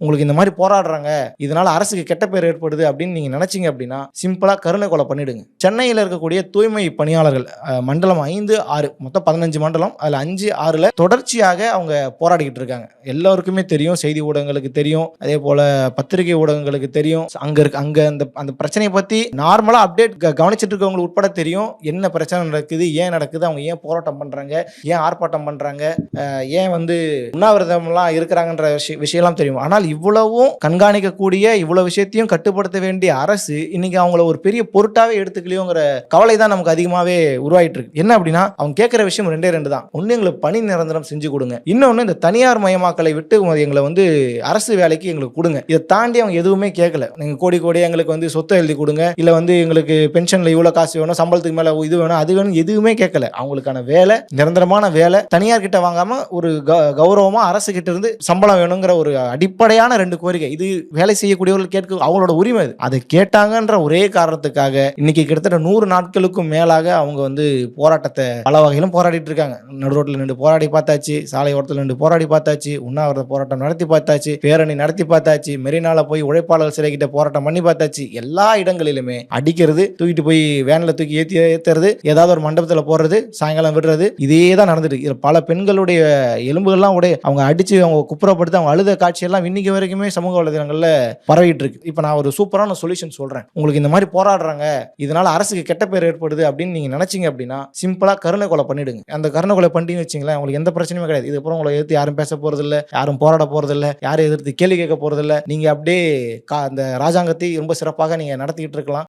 உங்களுக்கு இந்த மாதிரி போராடுறாங்க, இதனால அரசுக்கு கெட்ட பேர் ஏற்படுது அப்படின்னு நீங்க நினைச்சீங்க அப்படின்னா சிம்பிளா கருணை கொலை பண்ணிடுங்க. சென்னையில் இருக்கக்கூடிய தூய்மை பணியாளர்கள் மண்டலம் 5, 6 மொத்தம் 15 மண்டலம், அதுல 5, 6ல தொடர்ச்சியாக அவங்க போராடிக்கிட்டு இருக்காங்க. எல்லாருக்குமே தெரியும், செய்தி ஊடகங்களுக்கு தெரியும், அதே போல பத்திரிகை ஊடகங்களுக்கு தெரியும். அங்க அந்த பிரச்சனையை பத்தி நார்மலா அப்டேட் கவனிச்சிட்டு இருக்கவங்களுக்கு உட்பட தெரியும் என்ன பிரச்சனை நடக்குது, ஏன் நடக்குது, அவங்க ஏன் போராட்டம் பண்றாங்க, ஏன் ஆர்ப்பாட்டம் பண்றாங்க, ஏன் உண்ணாவிரதம்லாம் இருக்கிறாங்கன்ற விஷயம்லாம் தெரியும். ஆனால் இவ்வளவும் கண்காணிக்கக்கூடிய இவ்வளவு விஷயத்தையும் கட்டுப்படுத்த வேண்டிய அரசு இன்னைக்கு அவங்கள ஒரு பெரிய பொருட்டாவே எடுத்துக்கலையோங்கிற கவலை தான் நமக்கு அதிகமாவே உருவாயிட்டு இருக்கு. என்ன அப்படின்னா அவங்க கேட்கிற விஷயம் 2 தான். ஒன்னு எங்களுக்கு பணி நிரந்தரம் செஞ்சு கொடுங்க, இன்னொன்னு இந்த தனியார் மயமாக்கலை விட்டு எங்களை அரசு வேலைக்கு எங்களுக்கு கொடுங்க. இதை தாண்டி அவங்க எதுவுமே கேட்கல. நீங்க கோடி கோடியா எங்களுக்கு சொத்தை எழுதி கொடுங்க, இல்ல எங்களுக்கு பென்ஷன்ல இவ்வளவு காசு வேணும், சம்பளத்துக்கு மேல இது வேணும் அது வேணும், எதுவுமே கேட்கல. அவங்களுக்கான வேலை நிரந்தரமான வேலை, தனியார் கிட்ட வாங்காம ஒரு கௌரவமா அரசு கிட்ட இருந்து சம்பளம் வேணுங்கிற ஒரு அடிப்படையான 2 கோரிக்கை. இது வேலை செய்யக்கூடியவர்கள் கேட்க அவங்களோட உரிமை. அதை கேட்டாங்கன்ற ஒரே காரணத்துக்காக இன்னைக்கு கிட்டத்தட்ட 100 நாட்களுக்கும் மேலாக அவங்க போராட்டத்தை பல வகையிலும் போராடிட்டு இருக்காங்க. நடு ரோட்ல நின்று போராடி பார்த்தாச்சு, சாலை ஓரத்தில் நின்று போராடி பார்த்தாச்சு, உண்ணாவிரத போராட்டம் நடத்தி பார்த்தாச்சு, பேரணி நடத்தி பார்த்தாச்சு, மெரினால போய் உழைப்பாளர் சிலை கிட்ட போராட்டம் பண்ணி பார்த்தாச்சு. எல்லா இடங்களிலுமே அடிக்கிறது, தூக்கிட்டு போய் வேன்ல தூக்கி ஏத்துறது, ஏதாவது ஒரு மண்டபத்தில் போடுறது, சாயங்காலம் விடுறது, இதே தான் நடந்துட்டு. பல பெண்களுடைய எலும்புகள்லாம் அவங்க அடிச்சு அவங்க குப்புறப்படுத்தி அவங்க அழுத காட்சியெல்லாம் இன்னைக்கு வரைக்குமே சமூக வலைதளங்கள்ல பரவிட்டு இருக்கு. இப்ப நான் ஒரு சூப்பரான சொல்யூஷன் சொல்றேன். உங்களுக்கு இந்த மாதிரி போராடுறாங்க, இதனால அரசுக்கு கெட்ட பேர் ஏற்படுது அப்படின்னு நீங்க நினைச்சீங்க அப்படின்னா சிம்பிளா கருணை கொலை பண்ணிடுங்க. அந்த கருணை கொலை பண்ணிட்டீங்கன்னு வச்சுங்களேன், உங்களுக்கு எந்த பிரச்சனையும் கிடையாது. இதுக்கப்புறம் உங்களை எதிர்த்து யாரும் பேச போறது இல்ல, யாரும் போராட போறது இல்ல, யாரும் எதிர்த்து கேள்வி கேட்க போறது இல்ல. நீங்க அப்படியே அந்த ராஜாங்கத்தை ரொம்ப சிறப்பாக நீங்க நடத்திக்கிட்டு இருக்கலாம்.